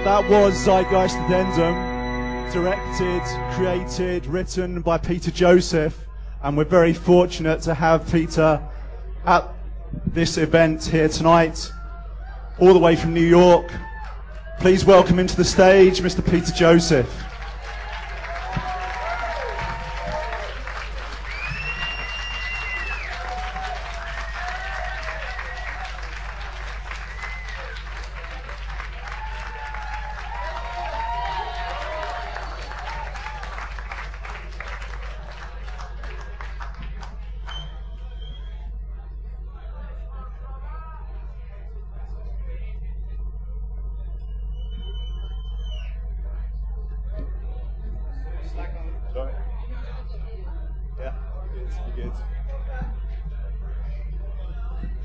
That was Zeitgeist Addendum, directed, created, written by Peter Joseph, and we're very fortunate to have Peter at this event here tonight, all the way from New York. Please welcome into the stage Mr. Peter Joseph.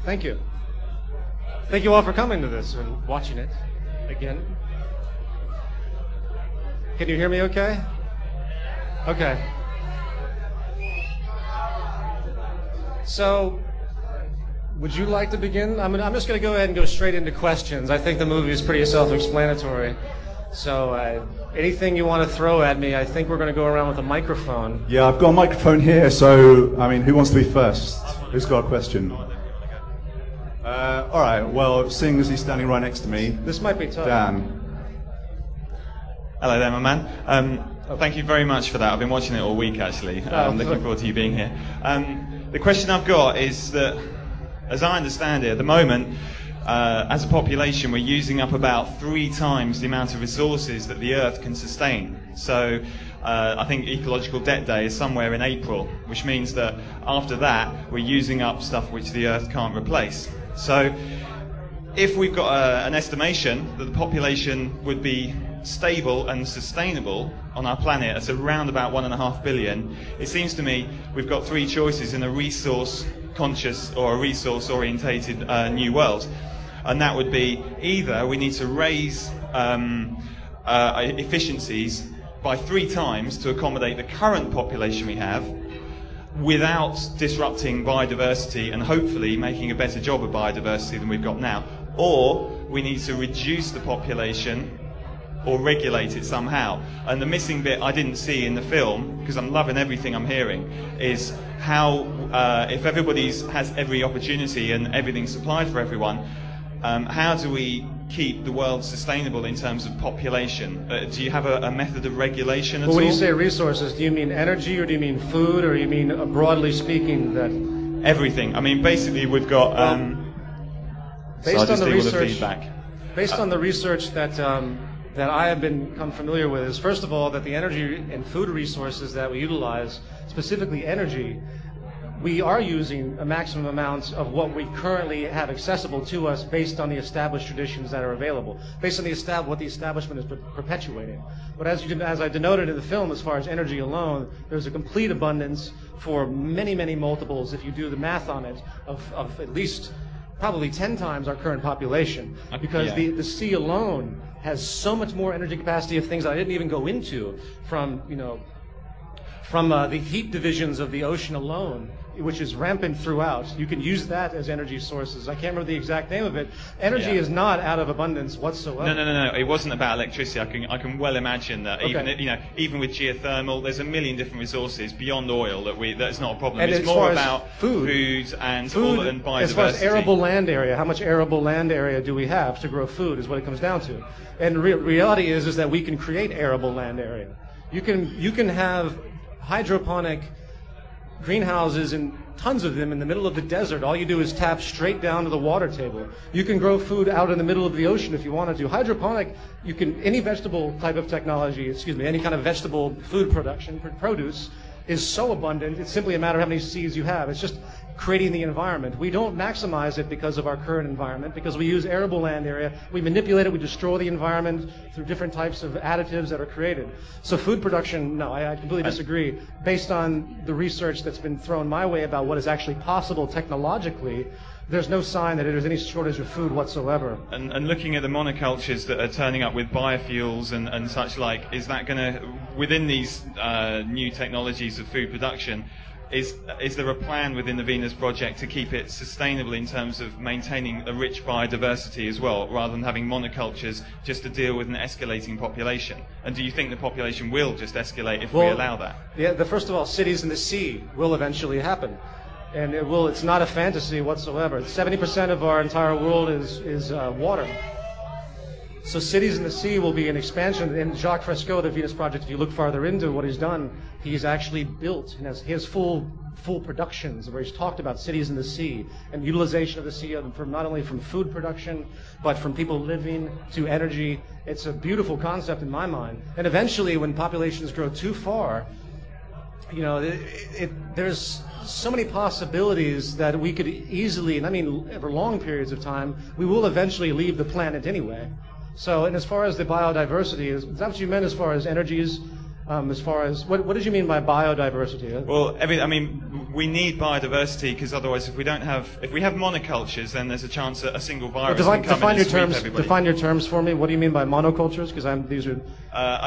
Thank you. Thank you all for coming to this and watching it again. Can you hear me okay? Okay. So, would you like to begin? I'm just going to go ahead and go straight into questions. I think the movie is pretty self-explanatory. So, anything you want to throw at me, I think we're going to go around with a microphone. Yeah, I've got a microphone here, so, I mean, who wants to be first? Who's got a question? All right, well, seeing as he's standing right next to me, this might be tough. Dan. Hello there, my man. Thank you very much for that. I've been watching it all week, actually. Looking forward to you being here. The question I've got is that, as I understand it, at the moment, as a population, we're using up about 3 times the amount of resources that the Earth can sustain. So I think Ecological Debt Day is somewhere in April, which means that after that, we're using up stuff which the Earth can't replace. So if we've got an estimation that the population would be stable and sustainable on our planet at around about 1.5 billion, it seems to me we've got 3 choices in a resource-conscious or a resource-orientated new world. And that would be either we need to raise efficiencies by 3 times to accommodate the current population we have, without disrupting biodiversity and hopefully making a better job of biodiversity than we've got now. Or we need to reduce the population or regulate it somehow. And the missing bit I didn't see in the film, because I'm loving everything I'm hearing, is how if everybody has every opportunity and everything's supplied for everyone, how do we keep the world sustainable in terms of population? Do you have a method of regulation at all? When you say resources, do you mean energy, or do you mean food, or you mean, broadly speaking, that... Everything. I mean, basically we've got... based on the research that I have become familiar with, is first of all that the energy and food resources that we utilize, specifically energy, we are using a maximum amount of what we currently have accessible to us based on the established traditions that are available, based on what the establishment is perpetuating. But as I denoted in the film, as far as energy alone, there's a complete abundance for many, many multiples, if you do the math on it, of at least probably 10 times our current population. Because the sea alone has so much more energy capacity of things I didn't even go into, from the heat divisions of the ocean alone, which is rampant throughout. You can use that as energy sources. I can't remember the exact name of it. Energy is not out of abundance whatsoever. No. It wasn't about electricity. I can well imagine that. Okay. Even with geothermal, there's a million different resources beyond oil that's not a problem. And it's more about food and biodiversity. As far as arable land area, how much arable land area do we have to grow food is what it comes down to. And reality is that we can create arable land area. You can have hydroponic greenhouses, and tons of them in the middle of the desert. All you do is tap straight down to the water table. You can grow food out in the middle of the ocean if you wanted to. Hydroponic, any vegetable type of technology, any kind of vegetable food produce is so abundant, it's simply a matter of how many seeds you have. It's just creating the environment. We don't maximize it because of our current environment, because we use arable land area, we manipulate it, we destroy the environment through different types of additives that are created. So food production, no, I completely disagree. Based on the research that's been thrown my way about what is actually possible technologically, there's no sign that there's any shortage of food whatsoever. And looking at the monocultures that are turning up with biofuels and such like, is that going to, within these new technologies of food production, is there a plan within the Venus Project to keep it sustainable in terms of maintaining a rich biodiversity as well, rather than having monocultures just to deal with an escalating population? And do you think the population will just escalate if we allow that? Yeah, first of all, cities in the sea will eventually happen. And it's not a fantasy whatsoever. 70% of our entire world is water. So cities in the sea will be an expansion. And Jacques Fresco, the Venus Project, if you look farther into what he's done, he's actually built, and has full productions where he's talked about cities in the sea and utilization of the sea from not only from food production, but from people living to energy. It's a beautiful concept in my mind. And eventually, when populations grow too far, you know, there's so many possibilities that we could easily, and I mean over long periods of time, we will eventually leave the planet anyway. So, and as far as the biodiversity, is that what you meant as far as energies? As far as, what did you mean by biodiversity? Well, I mean, we need biodiversity because otherwise, if we have monocultures, then there's a chance that a single virus can come in and sweep everybody. Define your terms for me. What do you mean by monocultures? Because these are.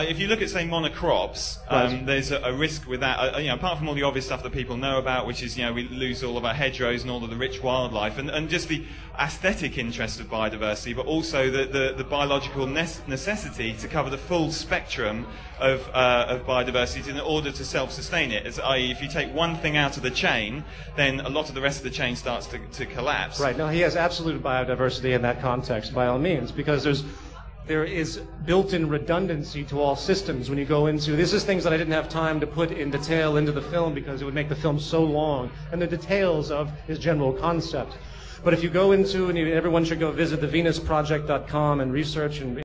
If you look at, say, monocrops, right. There's a risk with that. You know, apart from all the obvious stuff that people know about, which is, you know, we lose all of our hedgerows and all of the rich wildlife, and just the aesthetic interest of biodiversity, but also the biological necessity to cover the full spectrum of biodiversity in order to self-sustain it. I.e., if you take one thing out of the chain, then a lot of the rest of the chain starts to collapse. Right. No, he has absolute biodiversity in that context, by all means, because there is built-in redundancy to all systems when you go into. This is things that I didn't have time to put in detail into the film because it would make the film so long, and the details of his general concept. But if you go into, and everyone should go visit thevenusproject.com and research and